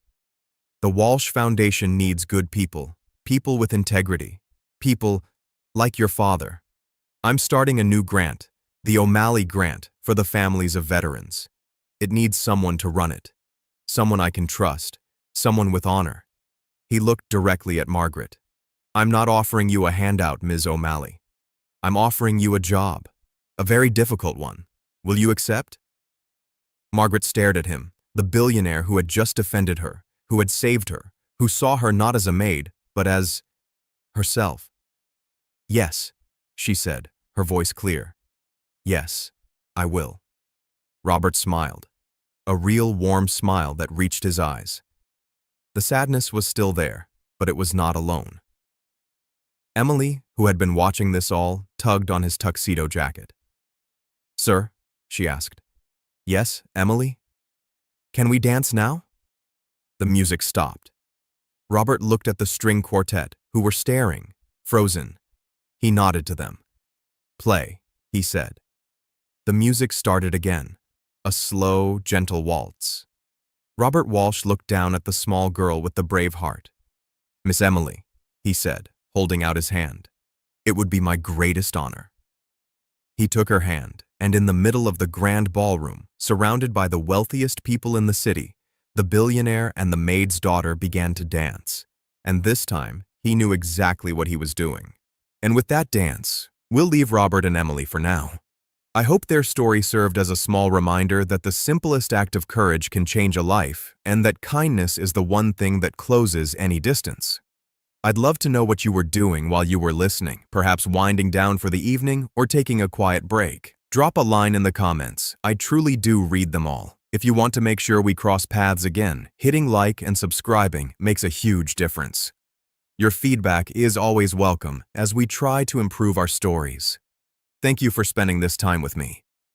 "The Walsh Foundation needs good people, people with integrity, people like your father. I'm starting a new grant, the O'Malley Grant, for the families of veterans. It needs someone to run it, someone I can trust, someone with honor." He looked directly at Margaret. "I'm not offering you a handout, Ms. O'Malley. I'm offering you a job, a very difficult one. Will you accept?" Margaret stared at him, the billionaire who had just defended her, who had saved her, who saw her not as a maid, but as herself. "Yes," she said, her voice clear. "Yes, I will." Robert smiled, a real warm smile that reached his eyes. The sadness was still there, but it was not alone. Emily, who had been watching this all, tugged on his tuxedo jacket. "Sir?" she asked. "Yes, Emily? Can we dance now?" The music stopped. Robert looked at the string quartet, who were staring, frozen. He nodded to them. "Play," he said. The music started again, a slow, gentle waltz. Robert Walsh looked down at the small girl with the brave heart. "Miss Emily," he said, holding out his hand, "it would be my greatest honor." He took her hand, And in the middle of the grand ballroom, surrounded by the wealthiest people in the city, the billionaire and the maid's daughter began to dance. And this time, he knew exactly what he was doing. And with that dance, we'll leave Robert and Emily for now. I hope their story served as a small reminder that the simplest act of courage can change a life, and that kindness is the one thing that closes any distance. I'd love to know what you were doing while you were listening, perhaps winding down for the evening or taking a quiet break. Drop a line in the comments. I truly do read them all. If you want to make sure we cross paths again, hitting like and subscribing makes a huge difference. Your feedback is always welcome as we try to improve our stories. Thank you for spending this time with me.